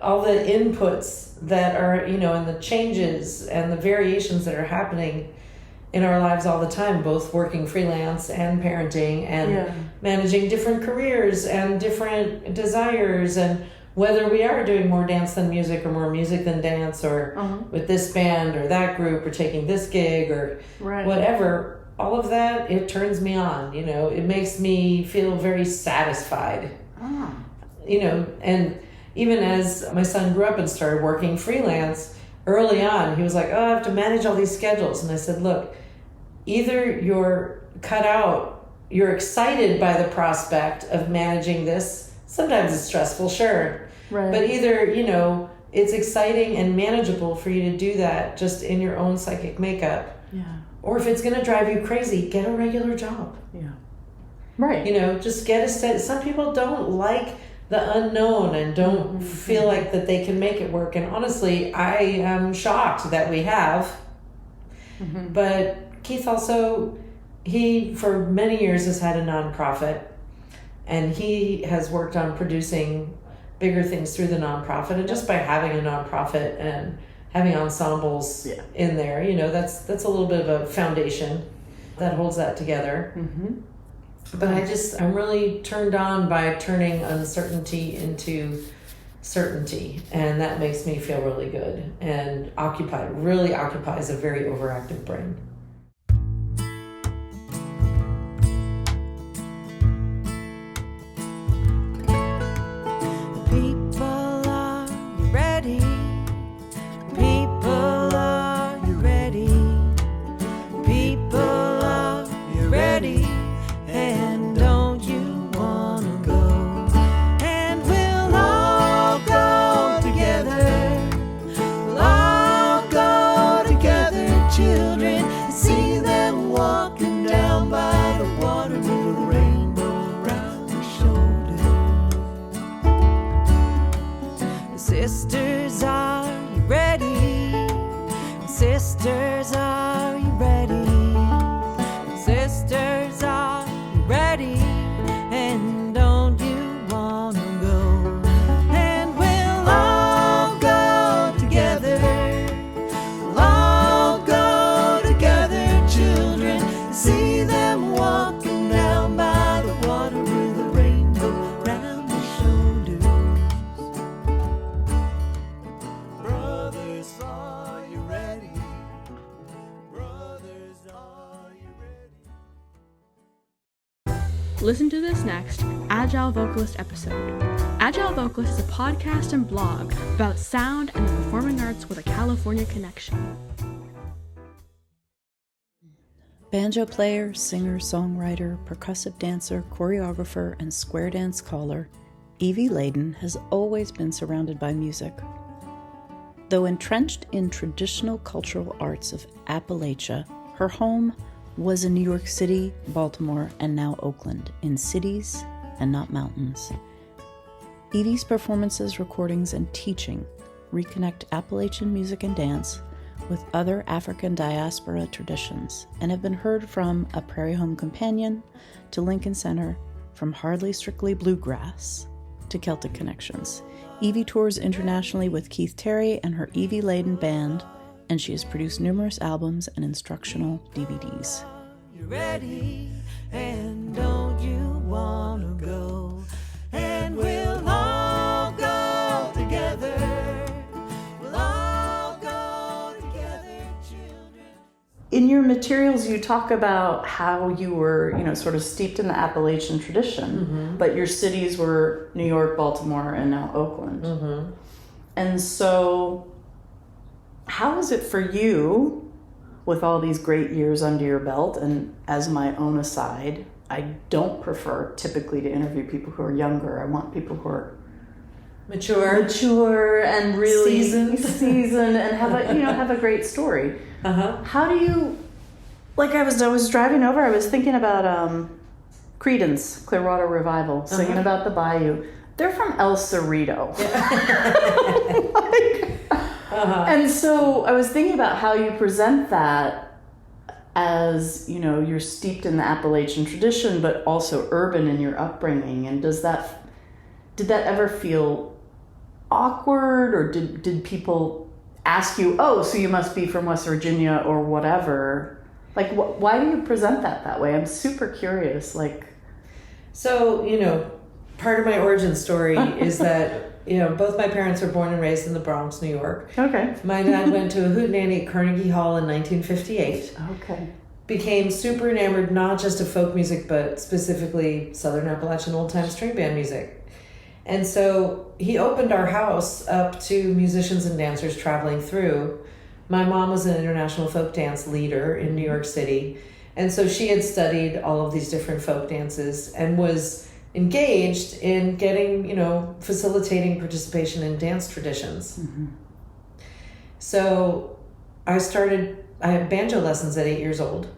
all the inputs that are, you know, and the changes and the variations that are happening in our lives all the time, both working freelance and parenting and managing different careers and different desires, and whether we are doing more dance than music or more music than dance, or with this band or that group or taking this gig or whatever, all of that, it turns me on, you know, it makes me feel very satisfied. You know, and even as my son grew up and started working freelance, early on, he was like, oh, I have to manage all these schedules. And I said, look, either you're cut out, you're excited by the prospect of managing this. Sometimes it's stressful, sure. Right. But either, you know, it's exciting and manageable for you to do that just in your own psychic makeup. Yeah. Or if it's going to drive you crazy, get a regular job. Yeah. Right. You know, just get a set. Some people don't like the unknown and don't feel like that they can make it work. And honestly, I am shocked that we have. But Keith also, he for many years has had a nonprofit, and he has worked on producing bigger things through the nonprofit. And just by having a nonprofit and having ensembles in there, you know, that's a little bit of a foundation that holds that together. But I'm really turned on by turning uncertainty into certainty, and that makes me feel really good and really occupies a very overactive brain. People, are you ready? People, are you ready? People, are you ready? And don't you wanna go? And we'll all go together. We'll all go together, children, and see them walking down by the water with a rainbow around their shoulders. Sisters, are you ready? Sisters, are you ready? Sisters, are you ready? And don't you wanna go? And we'll all go together. We'll all go together, children, and see them walking down by the water with a rainbow round their shoulders. Brothers, are you ready? Brothers, are you ready? Listen to this next Agile Vocalist episode. Agile Vocalist is a podcast and blog about sound and the performing arts with a California connection. Banjo player, singer, songwriter, percussive dancer, choreographer, and square dance scholar, Evie Ladin has always been surrounded by music. Though entrenched in traditional cultural arts of Appalachia, her home was in New York City, Baltimore, and now Oakland, in cities and not mountains. Evie's performances, recordings, and teaching reconnect Appalachian music and dance with other African diaspora traditions and have been heard from A Prairie Home Companion to Lincoln Center, from Hardly Strictly Bluegrass to Celtic Connections. Evie tours internationally with Keith Terry and her Evie Ladin Band, and she has produced numerous albums and instructional DVDs. You ready? And don't you wanna go? And we'll all go together. We'll all go together, children. In your materials, you talk about how you were, you know, sort of steeped in the Appalachian tradition, but your cities were New York, Baltimore, and now Oakland. And so, how is it for you, with all these great years under your belt? And as my own aside, I don't prefer typically to interview people who are younger. I want people who are mature and really seasoned and have a great story. How do you, like, I was driving over, I was thinking about Creedence, Clearwater Revival, singing about the bayou. They're from El Cerrito. And so I was thinking about how you present that as, you know, you're steeped in the Appalachian tradition, but also urban in your upbringing. And did that ever feel awkward, or did people ask you, oh, so you must be from West Virginia or whatever? Like, why do you present that way? I'm super curious. Like, so, part of my origin story is that, both my parents were born and raised in the Bronx, New York. Okay. My dad went to a hootenanny at Carnegie Hall in 1958. Okay. Became super enamored not just of folk music, but specifically Southern Appalachian old time string band music. And so he opened our house up to musicians and dancers traveling through. My mom was an international folk dance leader in New York City. And so she had studied all of these different folk dances and was engaged in getting, facilitating participation in dance traditions. Mm-hmm. So I had banjo lessons at 8 years old.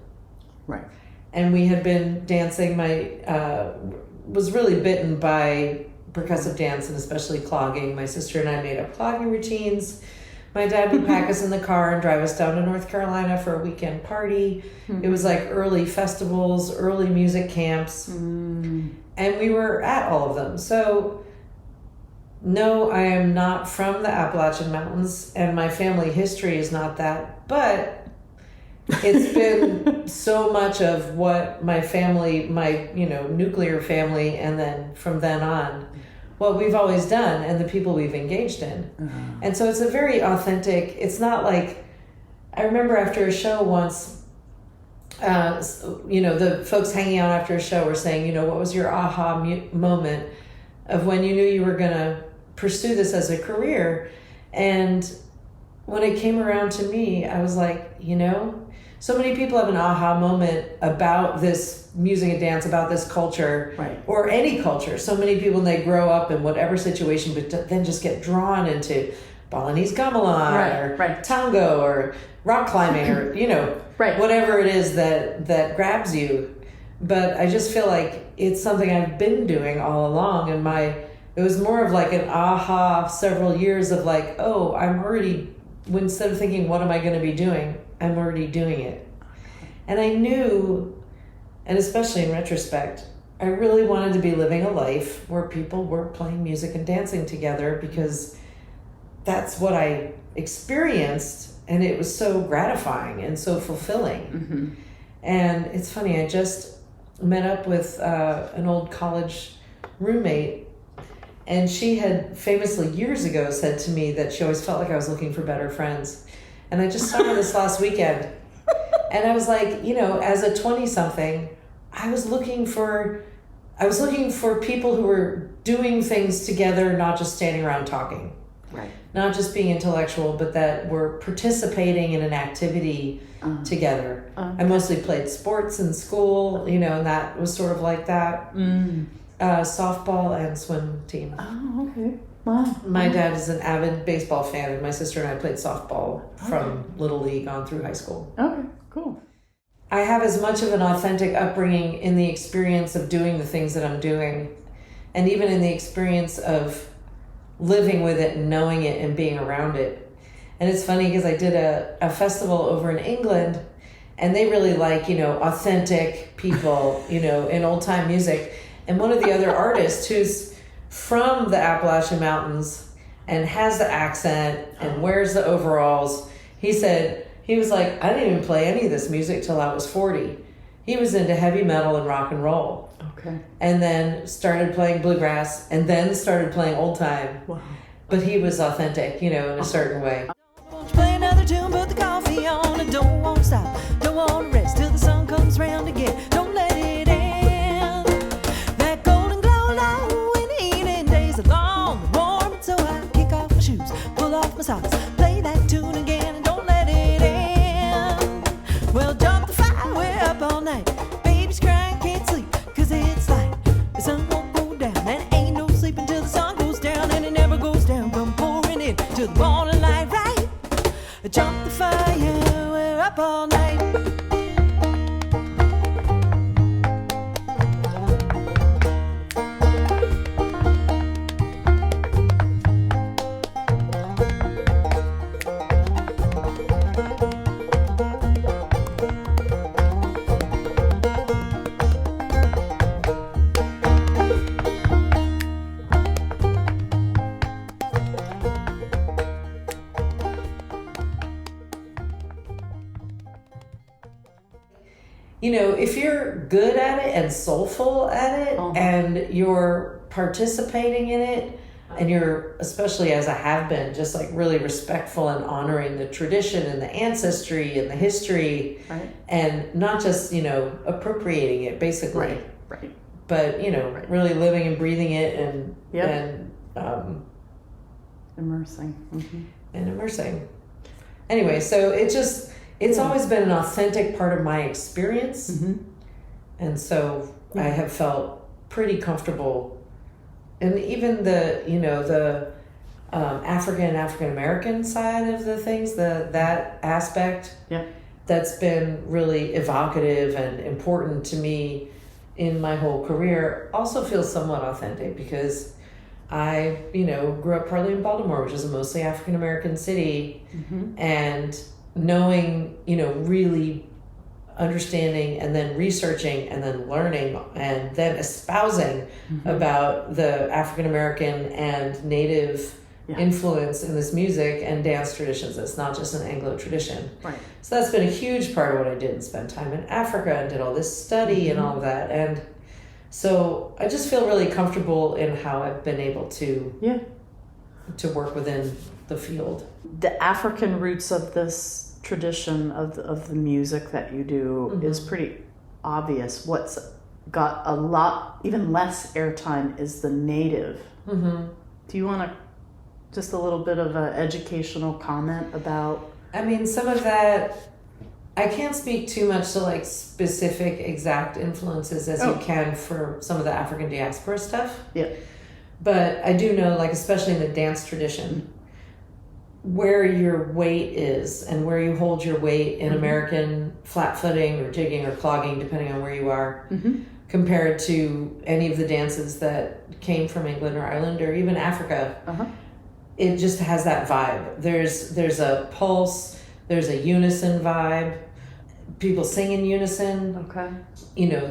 Right. And we had been dancing. Was really bitten by percussive dance and especially clogging. My sister and I made up clogging routines. My dad would pack us in the car and drive us down to North Carolina for a weekend party. Mm-hmm. It was like early festivals, early music camps. Mm. And we were at all of them. So, no, I am not from the Appalachian Mountains, and my family history is not that. But it's been so much of what my family, my, nuclear family, and then from then on, what we've always done and the people we've engaged in. Uh-huh. And so it's a very authentic, it's not like, I remember after a show once, the folks hanging out after a show were saying, what was your aha moment of when you knew you were going to pursue this as a career? And when it came around to me, I was like, so many people have an aha moment about this music and dance, about this culture, right, or any culture. So many people, when they grow up in whatever situation, but then just get drawn into Balinese gamelan, or tango, or rock climbing, or, right, whatever it is that grabs you. But I just feel like it's something I've been doing all along. And it was more of like an aha several years of like, oh, instead of thinking, what am I going to be doing? I'm already doing it. And I knew, and especially in retrospect, I really wanted to be living a life where people were playing music and dancing together, because that's what I experienced, and it was so gratifying and so fulfilling. Mm-hmm. And it's funny, I just met up with an old college roommate, and she had famously years ago said to me that she always felt like I was looking for better friends. And I just saw her this last weekend. And I was like, as a 20-something, I was looking for people who were doing things together, not just standing around talking. Right. Not just being intellectual, but that were participating in an activity together. I mostly played sports in school, and that was sort of like that. Softball and swim team. Oh, okay. Wow. My dad is an avid baseball fan, and my sister and I played softball from Little League on through high school. Okay, cool. I have as much of an authentic upbringing in the experience of doing the things that I'm doing, and even in the experience of living with it and knowing it and being around it. And it's funny because I did a festival over in England, and they really like, authentic people, in old time music. And one of the other artists who's from the Appalachian Mountains and has the accent and wears the overalls, he was like, I didn't even play any of this music till I was 40. He was into heavy metal and rock and roll. Okay. And then started playing bluegrass, and then started playing old time. Wow. But he was authentic, in a certain way. Won't you play another tune, put the coffee on, and don't want to stop, don't want to rest till the sun comes round again. Don't let it end. That golden glow low in the evening days are long and warm, so I kick off my shoes, pull off my socks, play that tune again, and don't let it end. Well, jump the fire, we're up all night. Baby's crying, can't sleep, 'cause it's light. The sun won't go down, and ain't no sleep until the sun goes down, and it never goes down, come pouring in till the morning light, right? Jump the fire, we're up all night. if you're good at it and soulful at it, and you're participating in it, and you're, especially as I have been, just like really respectful and honoring the tradition and the ancestry and the history, and not just, appropriating it basically. Right. But, really living and breathing it and immersing. And immersing. Anyway, so it's always been an authentic part of my experience. And so I have felt pretty comfortable. And even the African American side of the things, that aspect, that's been really evocative and important to me in my whole career, also feels somewhat authentic because I, grew up partly in Baltimore, which is a mostly African American city, and knowing, really understanding and then researching and then learning and then espousing about the African American and Native influence in this music and dance traditions. It's not just an Anglo tradition. Right. So that's been a huge part of what I did, and spent time in Africa and did all this study and all of that. And so I just feel really comfortable in how I've been able to work within the field. The African roots of this tradition of the music that you do is pretty obvious. What's got a lot, even less airtime, is the Native. Do you want to, just a little bit of an educational comment about? I mean, some of that, I can't speak too much to like specific exact influences as you can for some of the African diaspora stuff. Yeah. But I do know, like, especially in the dance tradition, where your weight is and where you hold your weight in American flat footing or jigging or clogging, depending on where you are, compared to any of the dances that came from England or Ireland or even Africa. It just has that vibe. There's a pulse, there's a unison vibe. People sing in unison.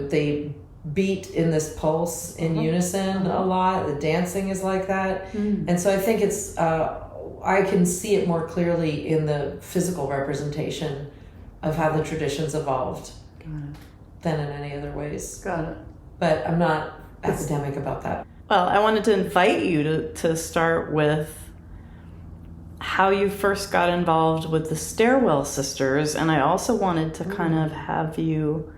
They beat in this pulse in unison a lot. The dancing is like that. And so I think it's I can see it more clearly in the physical representation of how the traditions evolved than in any other ways. Got it. But I'm not academic about that. Well, I wanted to invite you to start with how you first got involved with the Stairwell Sisters, and I also wanted to kind of have you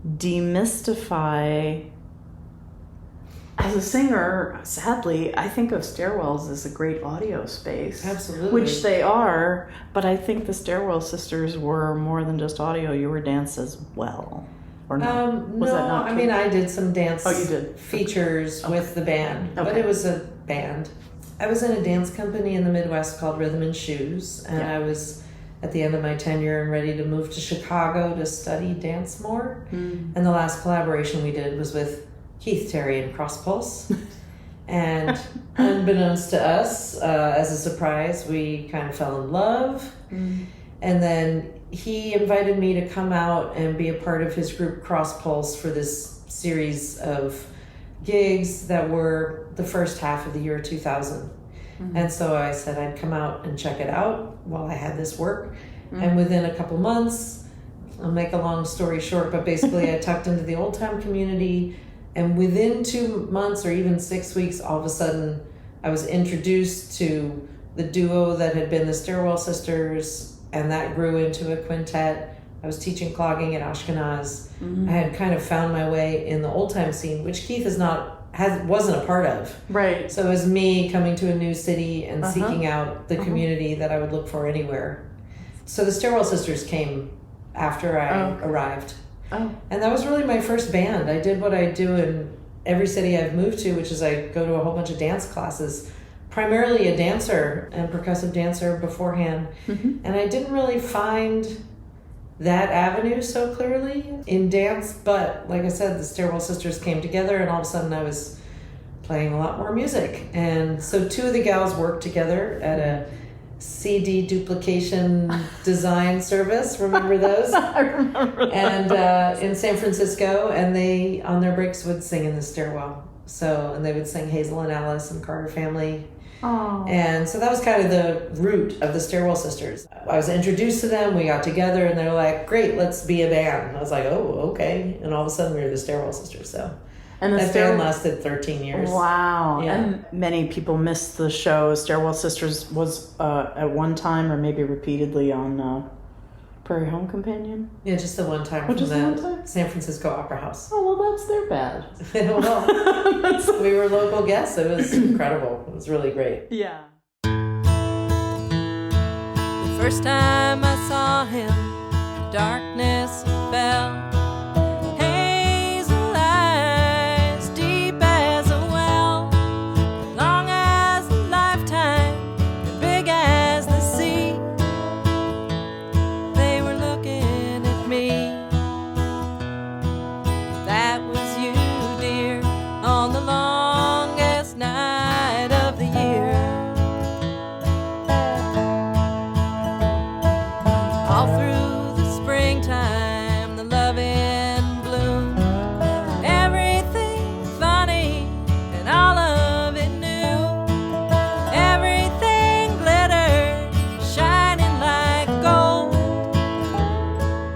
demystify. As a singer, sadly, I think of stairwells as a great audio space. Absolutely. Which they are, but I think the Stairwell Sisters were more than just audio. You were dance as well. Or not? Was that not true? I mean, I did some dance features with the band, but it was a band. I was in a dance company in the Midwest called Rhythm and Shoes, and I was at the end of my tenure and ready to move to Chicago to study dance more. And the last collaboration we did was with Keith Terry and Crosspulse. And unbeknownst to us, as a surprise, we kind of fell in love. And then he invited me to come out and be a part of his group Crosspulse for this series of gigs that were the first half of the year 2000. And so I said I'd come out and check it out while I had this work. And within a couple months, I'll make a long story short, but basically I tucked into the old time community. And within 2 months or even 6 weeks, all of a sudden, I was introduced to the duo that had been the Stairwell Sisters, and that grew into a quintet. I was teaching clogging at Ashkenaz. I had kind of found my way in the old time scene, which Keith wasn't a part of. Right. So it was me coming to a new city and seeking out the community that I would look for anywhere. So the Stairwell Sisters came after I arrived. And that was really my first band. I did what I do in every city I've moved to, which is I go to a whole bunch of dance classes, primarily a dancer and percussive dancer beforehand. And I didn't really find that avenue so clearly in dance, but like I said, the Stairwell Sisters came together and all of a sudden I was playing a lot more music. And so two of the gals worked together at a CD duplication design service. Remember those? I remember that. And in San Francisco, and they on their breaks would sing in the stairwell. So, and they would sing Hazel and Alice and Carter Family. Oh. And so that was kind of the root of the Stairwell Sisters. I was introduced to them, we got together, and they're like, great, let's be a band. And I was like, oh, okay. And all of a sudden we were the Stairwell Sisters. So And the that band lasted 13 years. Wow. Yeah. And many people missed the show. Stairwell Sisters was at one time or maybe repeatedly on Prairie Home Companion. Yeah, just the one time Which from is the the one time? San Francisco Opera House. Oh, well, that's their bad. Well, we were local guests. It was incredible. It was really great. Yeah. The first time I saw him, darkness fell. Hazel eyes, deep as a well, long as a lifetime, big as the sea. They were looking at me. That was you, dear, on the longest night of the year. All through the springtime, the love in bloom, everything funny and all of it new. Everything glittered, shining like gold,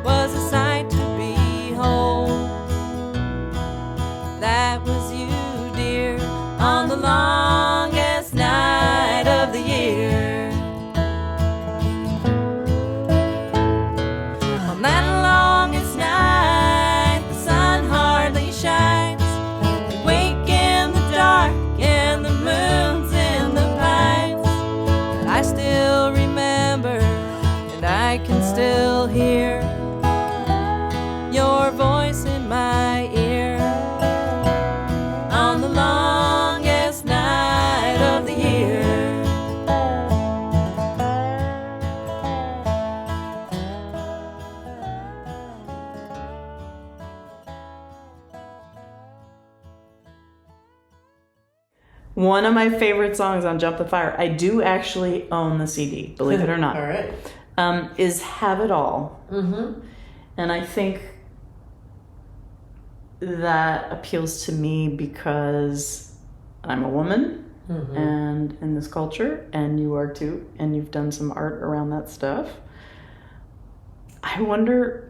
was a sight to behold. That was you, dear, on the longest night of the year. On that longest night, the sun hardly shines. We wake in the dark and the moon's in the pines. But I still remember and I can still hear your voice in my ear. On the longest night of the year. One of my favorite songs on Jump the Fire, I do actually own the CD, believe it or not, All right. is Have It All. Mm-hmm. And I think that appeals to me because I'm a woman and in this culture, and you are too, and you've done some art around that stuff. I wonder,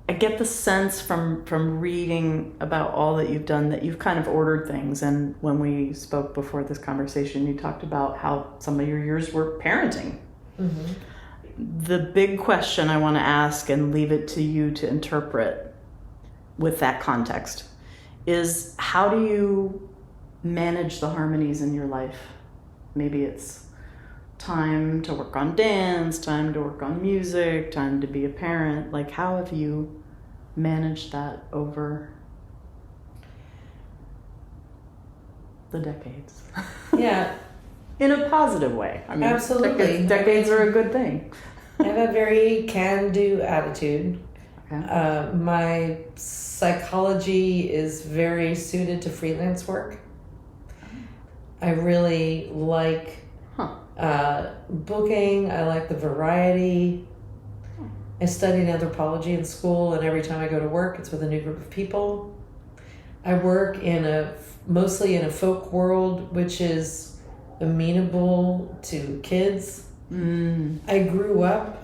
I get the sense from reading about all that you've done that you've kind of ordered things. And when we spoke before this conversation, you talked about how some of your years were parenting. Mm-hmm. The big question I want to ask and leave it to you to interpret with that context is, how do you manage the harmonies in your life? Maybe it's time to work on dance, time to work on music, time to be a parent. Like, how have you managed that over the decades? Yeah, In a positive way. I mean, Absolutely. Decades are a good thing. I have a very can-do attitude. Okay. My psychology is very suited to freelance work. I really like booking. I like the variety. I studied anthropology in school, and every time I go to work, it's with a new group of people. I work mostly in a folk world, which is amenable to kids. I grew up,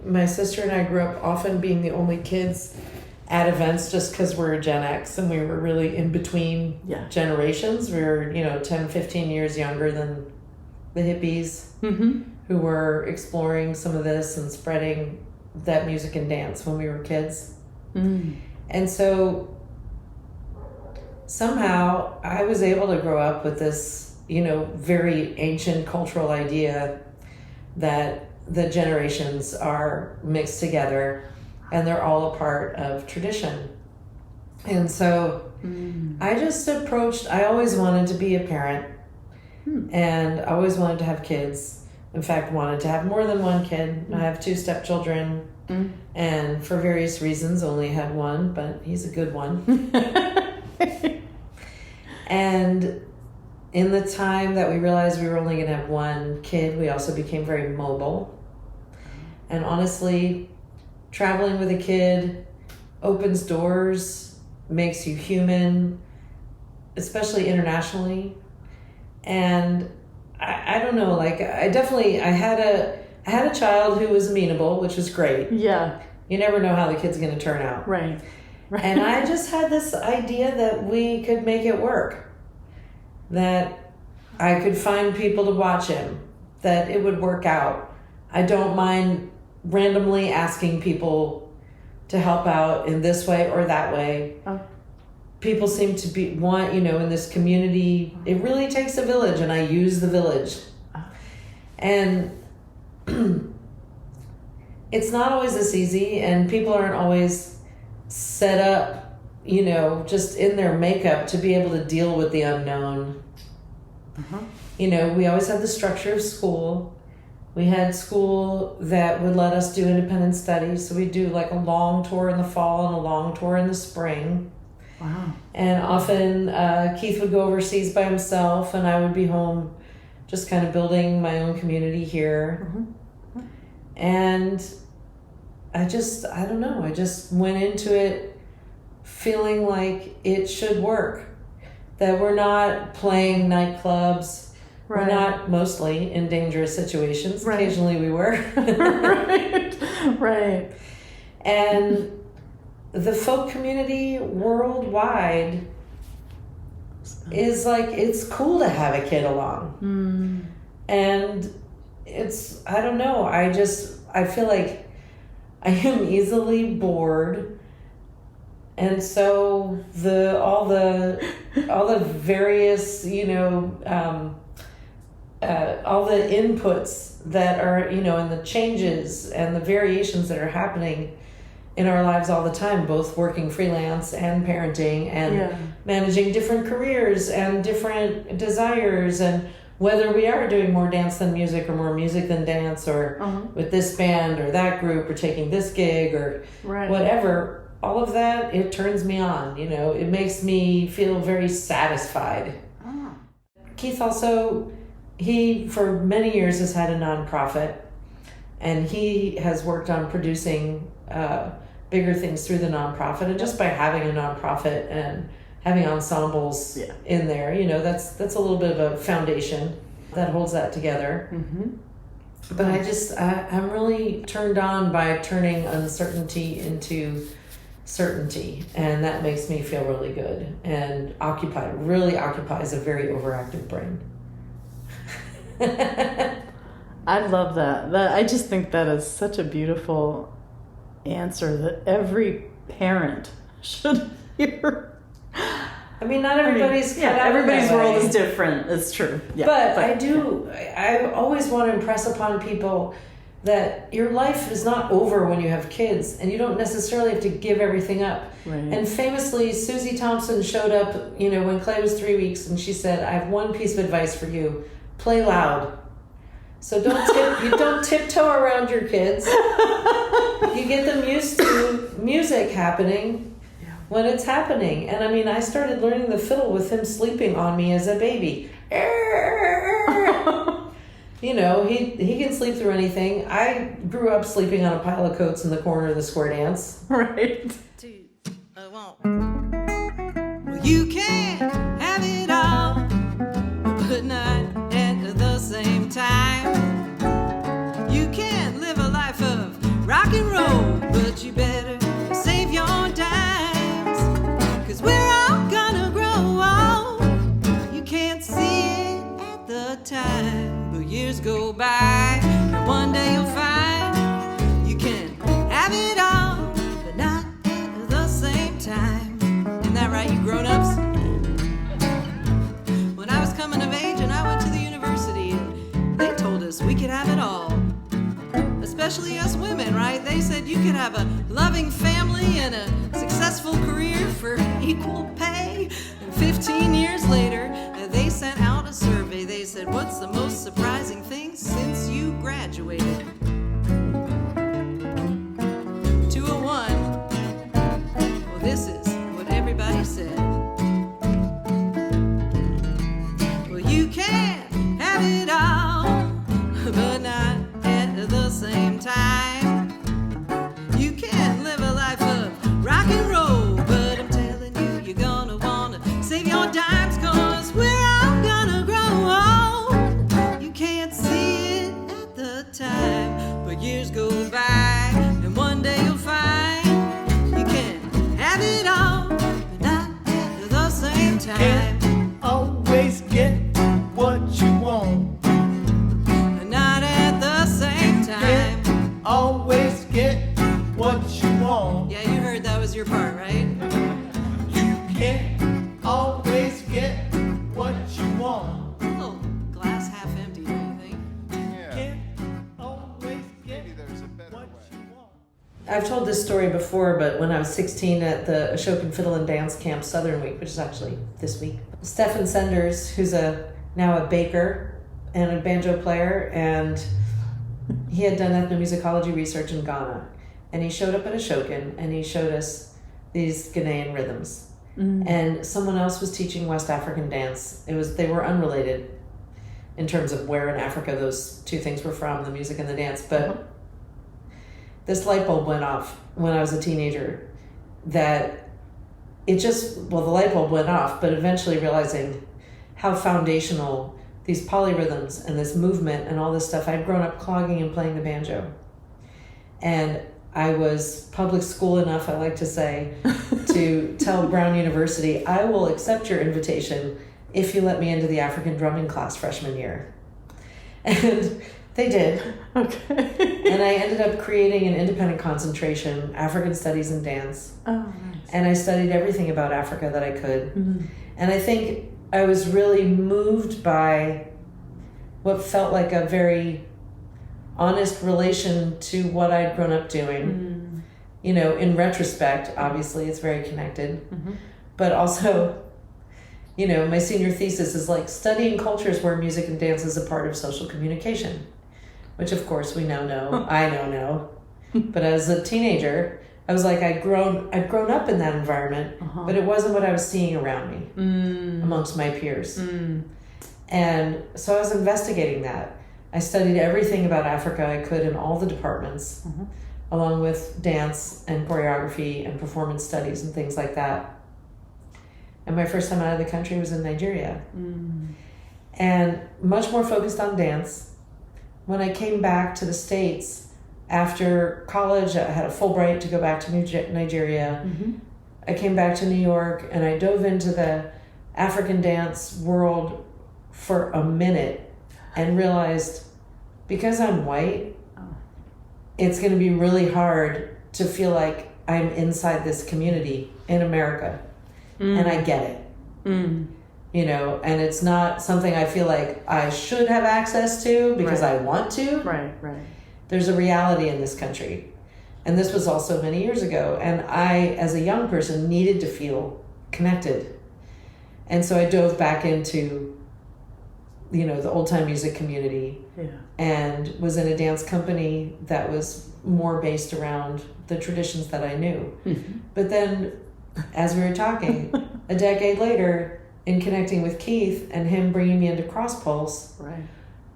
my sister and I grew up often being the only kids at events just because we're Gen X and we were really in between generations. We were, 10, 15 years younger than the hippies who were exploring some of this and spreading that music and dance when we were kids. And so somehow I was able to grow up with this, very ancient cultural idea that the generations are mixed together and they're all a part of tradition. And so I just I always wanted to be a parent and I always wanted to have kids. In fact, wanted to have more than one kid. I have 2 stepchildren and for various reasons only had one, but he's a good one. And in the time that we realized we were only going to have one kid, we also became very mobile. And honestly, traveling with a kid opens doors, makes you human, especially internationally. And I don't know, like I had a child who was amenable, which was great. Yeah. You never know how the kid's going to turn out. Right. And I just had this idea that we could make it work. That I could find people to watch him. That it would work out. I don't mind randomly asking people to help out in this way or that way. Oh. People seem to in this community, it really takes a village, and I use the village. And it's not always this easy, and people aren't always set up, just in their makeup to be able to deal with the unknown. Uh-huh. We always had the structure of school. We had school that would let us do independent studies, so we'd do like a long tour in the fall and a long tour in the spring. Wow. And often Keith would go overseas by himself, and I would be home just kind of building my own community here. Mm-hmm. And I just went into it feeling like it should work. That we're not playing nightclubs. Right. We're not mostly in dangerous situations. Right. Occasionally we were. Right. And the folk community worldwide is like, it's cool to have a kid along. Mm. And I don't know, I feel like I am easily bored. And so all the various, all the inputs that are, and the changes and the variations that are happening in our lives all the time, both working freelance and parenting and managing different careers and different desires, and whether we are doing more dance than music or more music than dance, or with this band or that group, or taking this gig or whatever, all of that, it turns me on, it makes me feel very satisfied. Keith also, he for many years has had a nonprofit, and he has worked on producing bigger things through the nonprofit, and just by having a nonprofit and having ensembles in there, that's a little bit of a foundation that holds that together. Mm-hmm. But I'm really turned on by turning uncertainty into certainty, and that makes me feel really good and really occupies a very overactive brain. I love that. I just think that is such a beautiful answer that every parent should hear. I mean, not everybody's everybody's world is different. It's true. Yeah, but I always want to impress upon people that your life is not over when you have kids, and you don't necessarily have to give everything up. Right. And famously, Susie Thompson showed up, when Clay was 3 weeks, and she said, "I have one piece of advice for you: play loud. So don't tiptoe around your kids. You get them used to music happening when it's happening." And I mean, I started learning the fiddle with him sleeping on me as a baby. He can sleep through anything. I grew up sleeping on a pile of coats in the corner of the square dance. Right. 2, 1. Well, you can't have it all, but not at the same time. You can't live a life of rock and roll, but you better save your dimes, 'cause we're all gonna grow old. You can't see it at the time, but years go by, and one day you'll find you can have it all, but not at the same time. Isn't that right, you grown-ups? When I was coming of age and I went to the university, they told us we could have it all. Especially us women, right? They said you could have a loving family and a successful career for equal pay. And 15 years later, they sent out a survey. They said, "What's the most surprising thing since you graduated?" 201. Well, this is what everybody said. Well, you can't have it all, but not at the same time. You can't live a life of rock and roll, but I'm telling you, you're gonna wanna save your dimes, 'cause we're all gonna grow I've told this story before, but when I was 16 at the Ashokan Fiddle and Dance Camp Southern Week, which is actually this week, Stefan Senders, who's now a baker and a banjo player, and he had done ethnomusicology research in Ghana, and he showed up at Ashokan and he showed us these Ghanaian rhythms. And someone else was teaching West African dance. They were unrelated in terms of where in Africa those two things were from, the music and the dance, but this light bulb went off when I was a teenager that the light bulb went off, but eventually realizing how foundational these polyrhythms and this movement and all this stuff. I'd grown up clogging and playing the banjo. And I was public school enough, I like to say, to tell Brown University, I will accept your invitation if you let me into the African drumming class freshman year. And they did. Okay. And I ended up creating an independent concentration, African Studies and Dance. Oh, nice. And I studied everything about Africa that I could. Mm-hmm. And I think I was really moved by what felt like a very honest relation to what I'd grown up doing. You know, in retrospect, obviously it's very connected. But also, you know, my senior thesis is like studying cultures where music and dance is a part of social communication, which of course we now know. I now know. But as a teenager, I was like, I'd grown up in that environment, but it wasn't what I was seeing around me amongst my peers. And so I was investigating that. I studied everything about Africa I could in all the departments, along with dance and choreography and performance studies and things like that. And my first time out of the country was in Nigeria. And much more focused on dance. When I came back to the States after college, I had a Fulbright to go back to Nigeria. I came back to New York and I dove into the African dance world for a minute and realized because I'm white, it's going to be really hard to feel like I'm inside this community in America. And I get it. You know, and it's not something I feel like I should have access to because I want to. Right. There's a reality in this country. And this was also many years ago. And I, as a young person, needed to feel connected. And so I dove back into, you know, the old time music community. And was in a dance company that was more based around the traditions that I knew. But then, as we were talking, a decade later, in connecting with Keith and him bringing me into Crosspulse,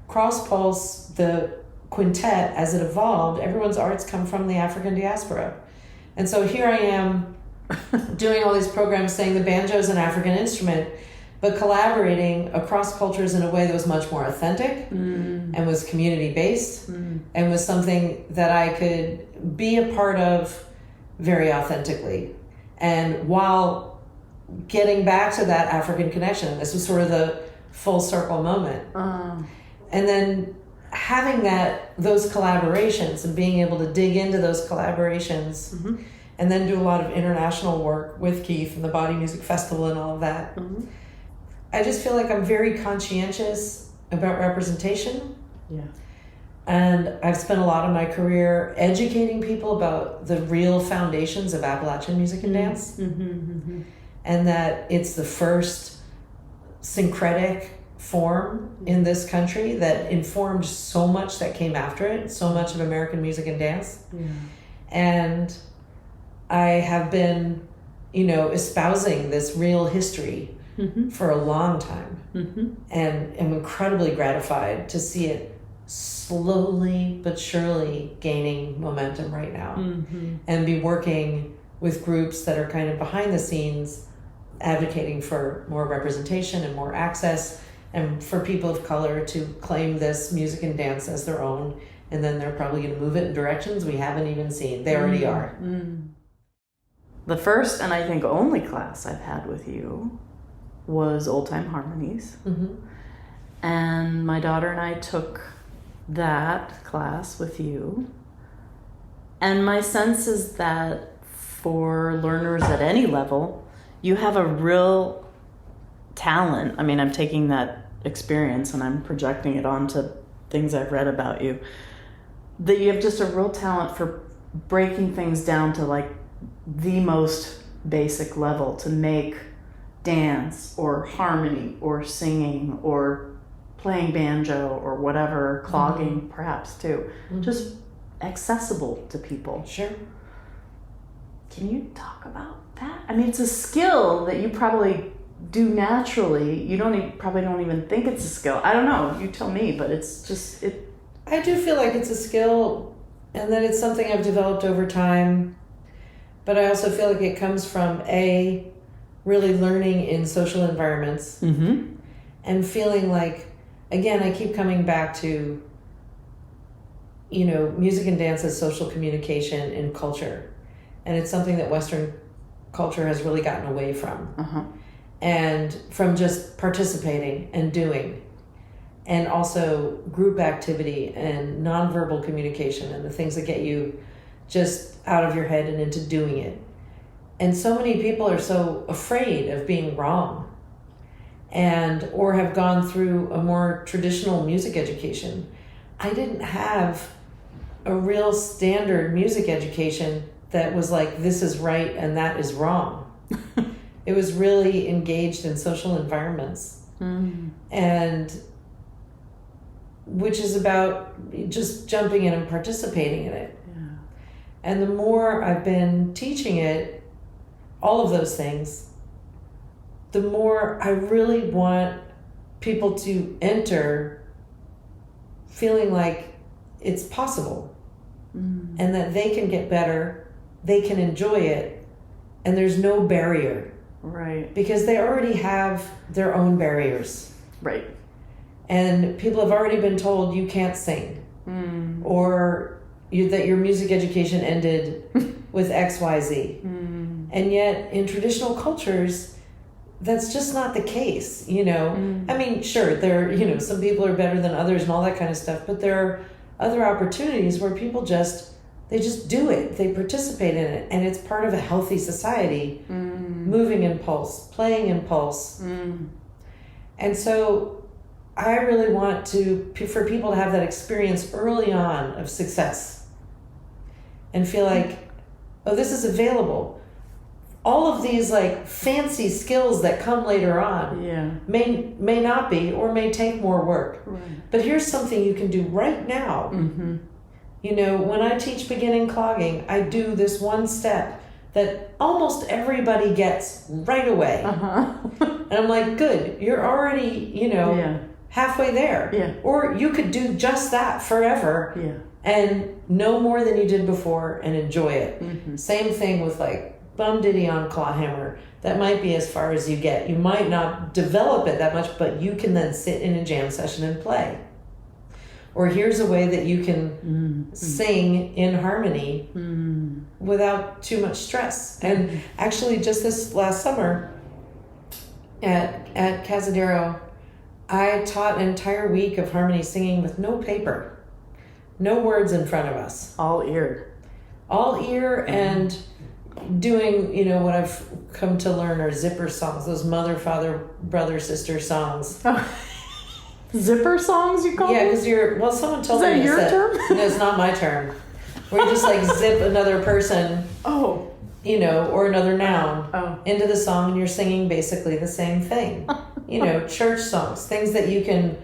Crosspulse, the quintet, as it evolved, everyone's arts come from the African diaspora. And so here I am doing all these programs saying the banjo is an African instrument, but collaborating across cultures in a way that was much more authentic and was community-based and was something that I could be a part of very authentically. And while getting back to that African connection, this was sort of the full circle moment. And then having those collaborations and being able to dig into those collaborations and then do a lot of international work with Keith and the Body Music Festival and all of that. I just feel like I'm very conscientious about representation. And I've spent a lot of my career educating people about the real foundations of Appalachian music and dance. And that it's the first syncretic form in this country that informed so much that came after it, so much of American music and dance. And I have been, you know, espousing this real history for a long time, and am incredibly gratified to see it slowly but surely gaining momentum right now, and be working with groups that are kind of behind the scenes advocating for more representation and more access, and for people of color to claim this music and dance as their own, and then they're probably going to move it in directions we haven't even seen. They already are. The first and I think only class I've had with you was Old Time Harmonies. And my daughter and I took that class with you. And my sense is that for learners at any level, you have a real talent. I mean, I'm taking that experience and I'm projecting it onto things I've read about you, that you have just a real talent for breaking things down to like the most basic level to make dance or harmony or singing or playing banjo or whatever, clogging perhaps too, just accessible to people. Sure. Can you talk about that? I mean, it's a skill that you probably do naturally. You probably don't even think it's a skill. I don't know. You tell me, but it's just it. I do feel like it's a skill, and that it's something I've developed over time. But I also feel like it comes from really learning in social environments, and feeling like, again, I keep coming back to, music and dance as social communication in culture. And it's something that Western culture has really gotten away from. And from just participating and doing. And also group activity and nonverbal communication and the things that get you just out of your head and into doing it. And so many people are so afraid of being wrong, or have gone through a more traditional music education. I didn't have a real standard music education that was like, this is right and that is wrong. It was really engaged in social environments. And which is about just jumping in and participating in it. And the more I've been teaching it, all of those things, the more I really want people to enter feeling like it's possible, and that they can get better, they can enjoy it, and there's no barrier. Right. Because they already have their own barriers. Right. And people have already been told you can't sing, or that your music education ended with XYZ. And yet in traditional cultures, that's just not the case, I mean, sure, there, some people are better than others and all that kind of stuff, but there are other opportunities where people they just do it. They participate in it, and it's part of a healthy society, moving in pulse, playing in pulse. And so I really want for people to have that experience early on of success and feel like, oh, this is available. All of these like fancy skills that come later on may not be, or may take more work. Right. But here's something you can do right now. When I teach beginning clogging, I do this one step that almost everybody gets right away. And I'm like, good, you're already, halfway there. Yeah. Or you could do just that forever and know more than you did before and enjoy it. Same thing with like bum diddy on clawhammer. That might be as far as you get. You might not develop it that much, but you can then sit in a jam session and play. Or here's a way that you can sing in harmony without too much stress. And actually just this last summer at Cazadero, I taught an entire week of harmony singing with no paper, no words in front of us. All ear. And doing, what I've come to learn are zipper songs, those mother, father, brother, sister songs. Zipper songs, you call them? Yeah, because someone told me. Is that your term? No, it's not my term. Where you just like zip another person. Oh. Or another noun into the song, and you're singing basically the same thing. Church songs, things that you can,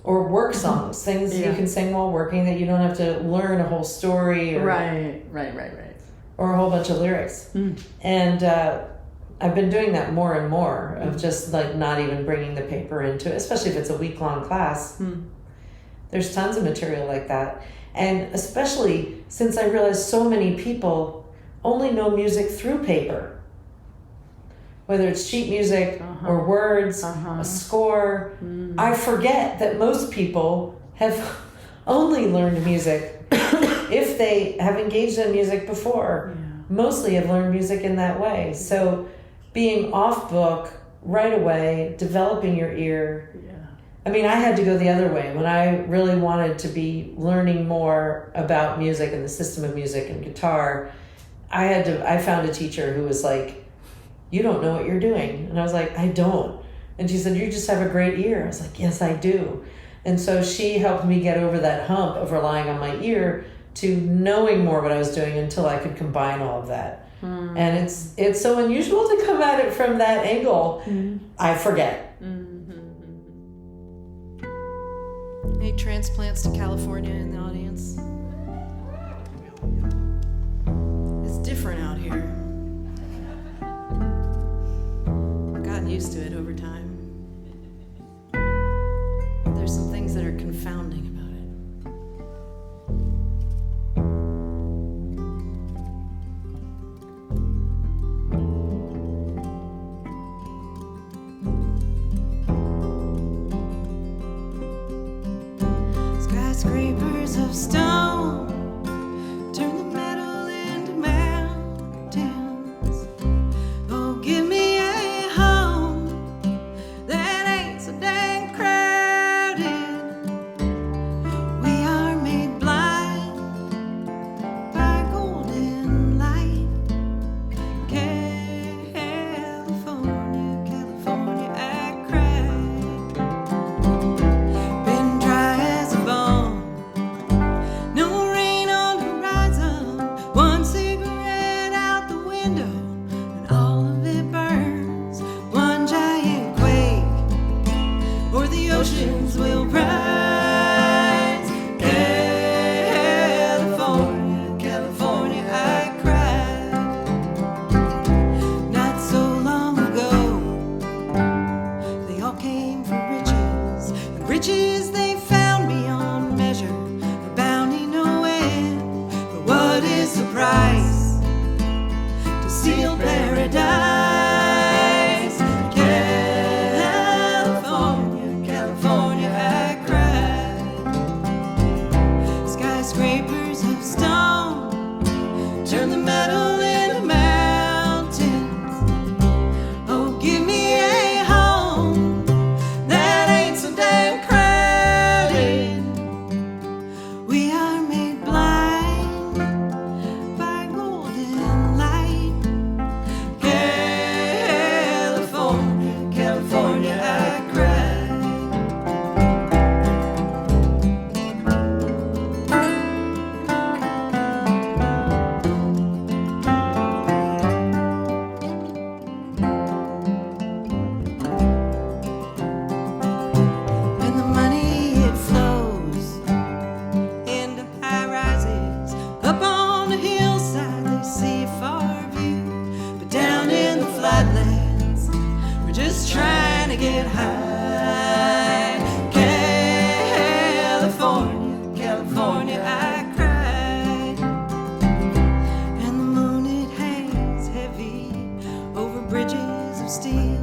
or work songs, things you can sing while working that you don't have to learn a whole story. Right. Or a whole bunch of lyrics. And I've been doing that more and more, of just like not even bringing the paper into it, especially if it's a week-long class. There's tons of material like that. And especially since I realized so many people only know music through paper. Whether it's sheet music or words, a score. I forget that most people have only learned music if they have engaged in music before. Mostly have learned music in that way. So being off book right away, developing your ear. I mean, I had to go the other way. When I really wanted to be learning more about music and the system of music and guitar, I found a teacher who was like, you don't know what you're doing. And I was like, I don't. And she said, you just have a great ear. I was like, yes, I do. And so she helped me get over that hump of relying on my ear to knowing more what I was doing until I could combine all of that. And it's so unusual to come at it from that angle. I forget. Any transplants to California in the audience? It's different out here. I've gotten used to it over time. There's some things that are confounding about it. Skyscrapers of stone turn the metal into mountains. Oh, give me a home that ain't so dang crowded. We are made blind by golden light. California, California, I cried. Been dry as a bone. No rain on the horizon. One cigarette out the window, and all of it burns. One giant quake, or the oceans will rise. California, California, I cried. Not so long ago, they all came for riches, and riches they found beyond measure, a bounty no end. But what is the price to steal paradise? California, California, I cried. Skyscrapers of stone turn the metal into mountains. Oh, give me a home that ain't so damn crowded. We are made blind by golden light. California, California, I cried. When the money it flows into high rises, up on the hillside they see a far view. But down in the flatlands, we're just trying to get high. California, California, I cried. And the moon it hangs heavy over bridges of steel.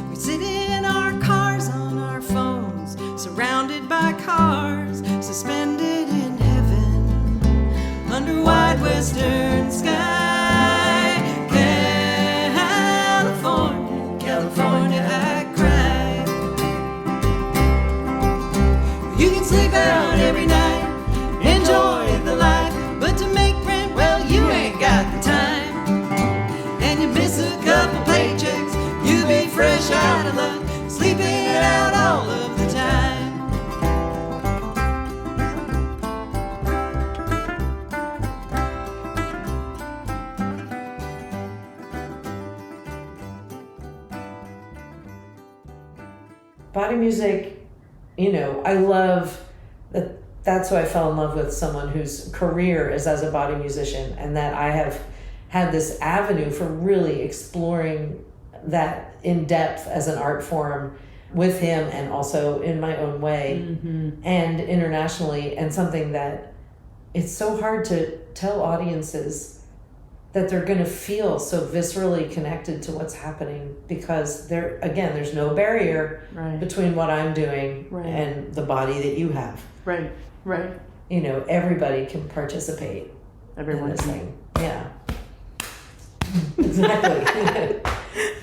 We sit in our cars on our phones, surrounded by cars, suspended in heaven under wide western sky. California, California, I cried. You can sleep out every night, enjoy the life, but to make rent, well, you ain't got the time. And you miss a couple paychecks, you be fresh out of luck, sleeping it out all of the time. Body music, I love that. That's why I fell in love with someone whose career is as a body musician, and that I have had this avenue for really exploring that in depth as an art form with him, and also in my own way and internationally, and something that it's so hard to tell audiences that they're going to feel so viscerally connected to what's happening, because there's no barrier between what I'm doing and the body that you have. Right. Everybody can participate Everyone in this can. thing. Yeah. Exactly.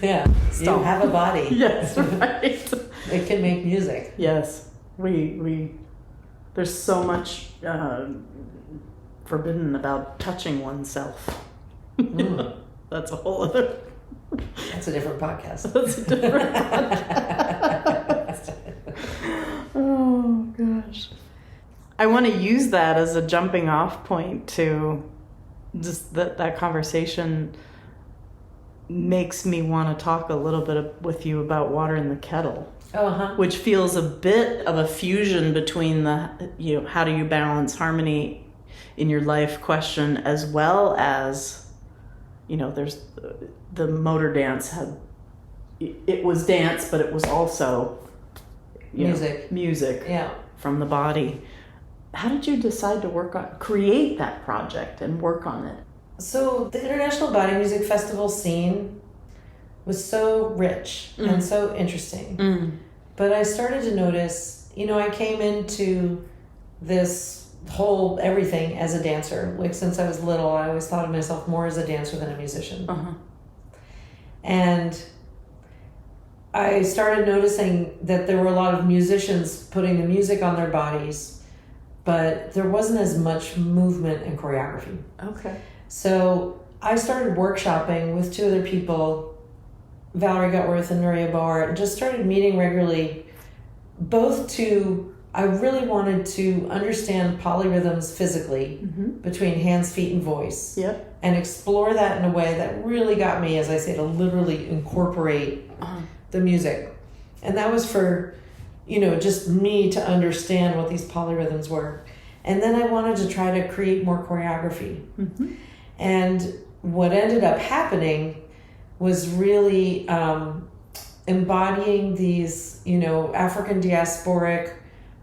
Yeah. Stop. You have a body. Yes, right. It can make music. Yes, we there's so much forbidden about touching oneself. That's a whole other. That's a different podcast. That's a different podcast. Oh gosh. I want to use that as a jumping off point to just that conversation makes me want to talk a little bit with you about Water in the Kettle. Which feels a bit of a fusion between the, how do you balance harmony in your life question, as well as, there's the motor dance it was dance, but it was also music from the body. How did you decide to create that project and work on it? So the International Body Music Festival scene was so rich and so interesting. But I started to notice, I came into this whole everything as a dancer. Like since I was little, I always thought of myself more as a dancer than a musician. And I started noticing that there were a lot of musicians putting the music on their bodies, but there wasn't as much movement and choreography. Okay. So I started workshopping with two other people, Valerie Gutworth and Nuria Boar, and just started meeting regularly, I really wanted to understand polyrhythms physically between hands, feet, and voice. Yep. And explore that in a way that really got me, as I say, to literally incorporate the music. And that was for, just me to understand what these polyrhythms were. And then I wanted to try to create more choreography. And what ended up happening was really embodying these, African diasporic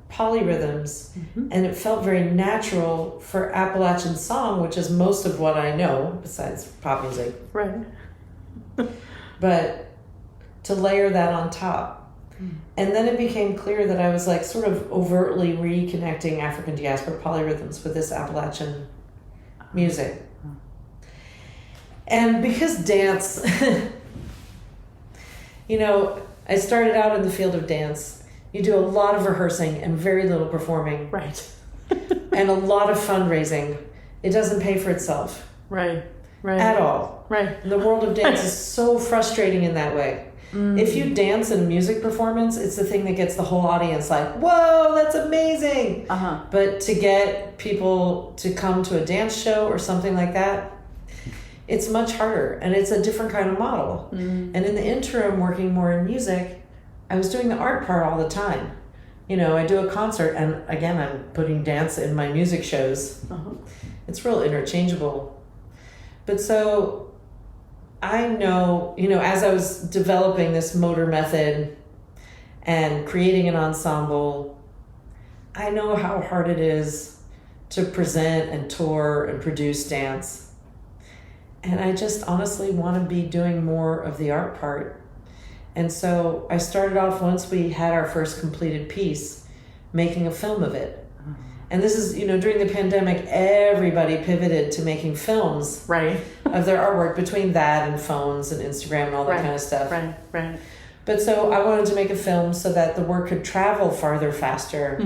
polyrhythms. And it felt very natural for Appalachian song, which is most of what I know, besides pop music. Right. But to layer that on top. And then it became clear that I was like sort of overtly reconnecting African diasporic polyrhythms with this Appalachian music. And because dance, I started out in the field of dance. You do a lot of rehearsing and very little performing. Right. And a lot of fundraising. It doesn't pay for itself. Right. At all. Right. And the world of dance is so frustrating in that way. If you dance in a music performance, it's the thing that gets the whole audience like, whoa, that's amazing. But to get people to come to a dance show or something like that, it's much harder, and it's a different kind of model. And in the interim, working more in music, I was doing the art part all the time. I do a concert, and again, I'm putting dance in my music shows. It's real interchangeable. But so I know, as I was developing this motor method and creating an ensemble, I know how hard it is to present and tour and produce dance. And I just honestly want to be doing more of the art part. And so I started off, once we had our first completed piece, making a film of it. And this is, during the pandemic, everybody pivoted to making films of their artwork, between that and phones and Instagram and all that kind of stuff. Right. But so I wanted to make a film so that the work could travel farther, faster,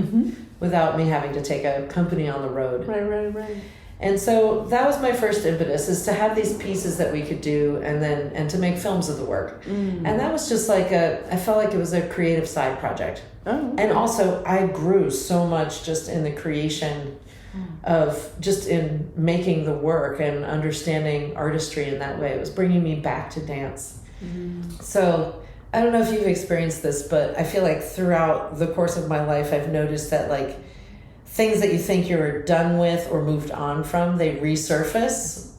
without me having to take a company on the road. Right. And so that was my first impetus, is to have these pieces that we could do and to make films of the work. And that was just like I felt like it was a creative side project. Oh, okay. And also I grew so much just in the creation of, just in making the work and understanding artistry in that way. It was bringing me back to dance. So I don't know if you've experienced this, but I feel like throughout the course of my life, I've noticed that like things that you think you're done with or moved on from, they resurface,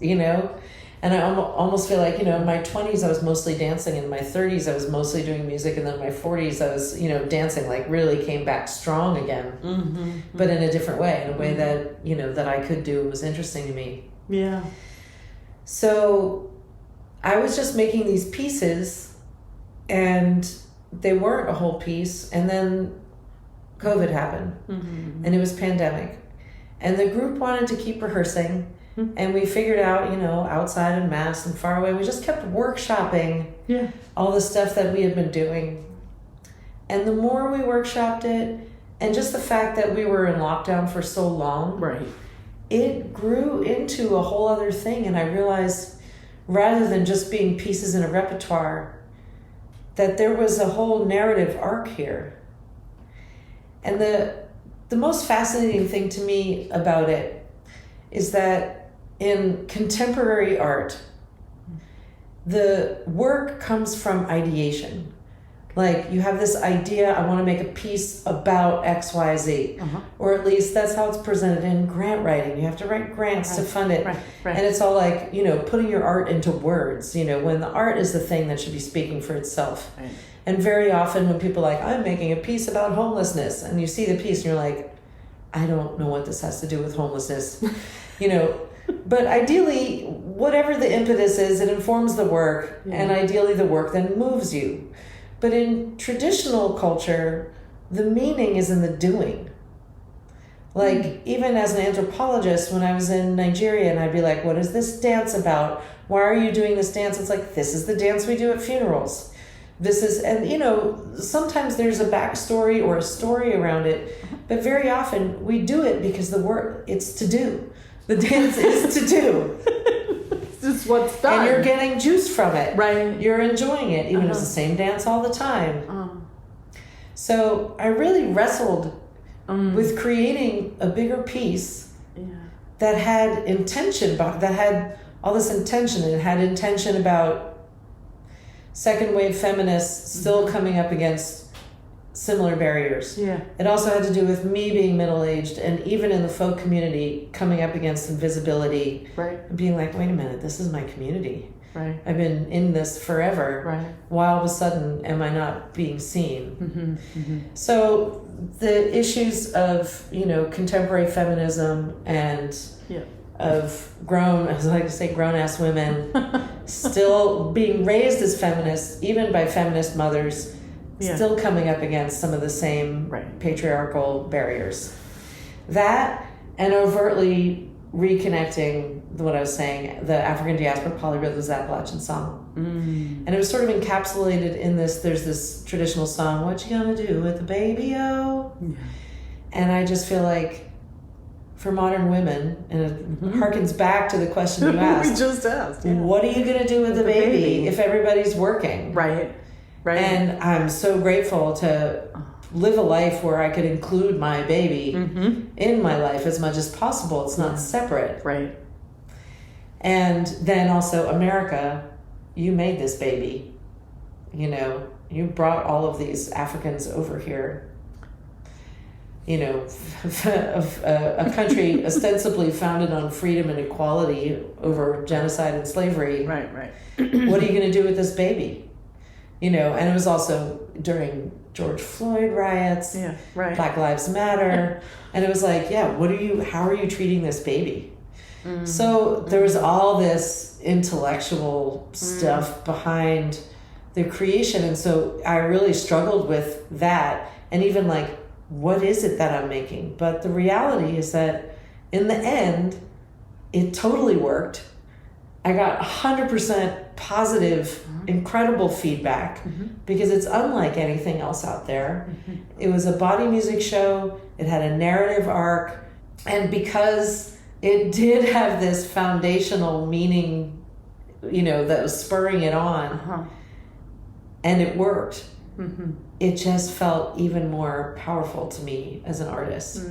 And I almost feel like, in my 20s, I was mostly dancing. In my 30s, I was mostly doing music. And then in my 40s, I was, dancing, like really came back strong again, but in a different way, in a way that, that I could do, was interesting to me. Yeah. So I was just making these pieces, and they weren't a whole piece. And then COVID happened, and it was pandemic. And the group wanted to keep rehearsing. And we figured out, outside and mass and far away, we just kept workshopping all the stuff that we had been doing. And the more we workshopped it, and just the fact that we were in lockdown for so long, it grew into a whole other thing. And I realized, rather than just being pieces in a repertoire, that there was a whole narrative arc here. And the the most fascinating thing to me about it is that in contemporary art, the work comes from ideation. Like, you have this idea, I want to make a piece about XYZ. Or at least that's how it's presented in grant writing. You have to write grants to fund it. Right. And it's all like, putting your art into words, when the art is the thing that should be speaking for itself. Right. And very often when people are like, I'm making a piece about homelessness, and you see the piece and you're like, I don't know what this has to do with homelessness. But ideally, whatever the impetus is, it informs the work, and ideally the work then moves you. But in traditional culture, the meaning is in the doing. Like, even as an anthropologist, when I was in Nigeria, and I'd be like, what is this dance about? Why are you doing this dance? It's like, this is the dance we do at funerals. Sometimes there's a backstory or a story around it, but very often we do it because the work, it's to do. The dance is to do. This is what's done. And you're getting juice from it. Right. You're enjoying it, even if it's the same dance all the time. So I really wrestled with creating a bigger piece that had intention, that had all this intention. It had intention about second wave feminists still coming up against similar barriers. It also had to do with me being middle-aged, and even in the folk community coming up against invisibility. Right. Being like, wait a minute, this is my community. Right. I've been in this forever. Right. Why all of a sudden am I not being seen? So the issues of, contemporary feminism and of grown, as I like to say, grown-ass women still being raised as feminists, even by feminist mothers, still coming up against some of the same patriarchal barriers. That, and overtly reconnecting what I was saying, the African diaspora polyrhythmic Appalachian song. And it was sort of encapsulated in this, there's this traditional song, what you gonna do with the baby-o? And I just feel like, for modern women, and it harkens back to the question you asked. We just asked. What are you gonna do with the baby if everybody's working? Right. And I'm so grateful to live a life where I could include my baby in my life as much as possible. It's not separate. Right. And then also, America, you made this baby. You brought all of these Africans over here. A country ostensibly founded on freedom and equality over genocide and slavery. Right. What are you going to do with this baby? And it was also during George Floyd riots, Black Lives Matter, and it was like, how are you treating this baby? So there was all this intellectual stuff behind the creation, and so I really struggled with that, and even like, what is it that I'm making? But the reality is that in the end, it totally worked. I got 100% positive, incredible feedback because it's unlike anything else out there. It was a body music show. It had a narrative arc. And because it did have this foundational meaning, that was spurring it on, and it worked, it just felt even more powerful to me as an artist.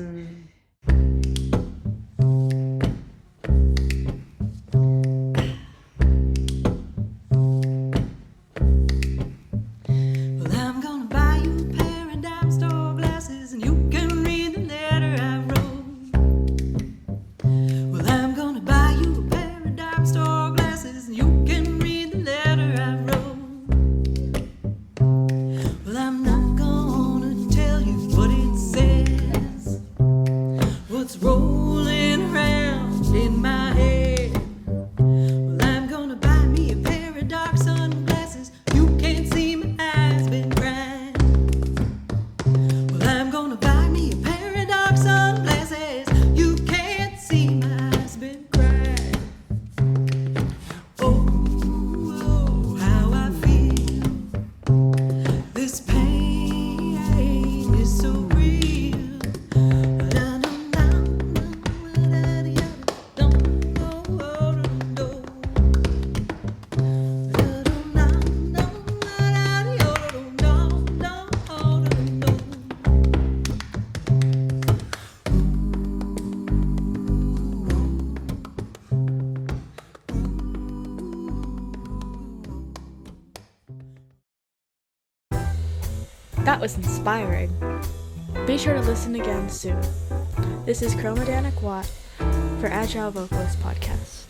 That was inspiring. Be sure to listen again soon. This is Chromadanic Watt for Agile Vocalist Podcast.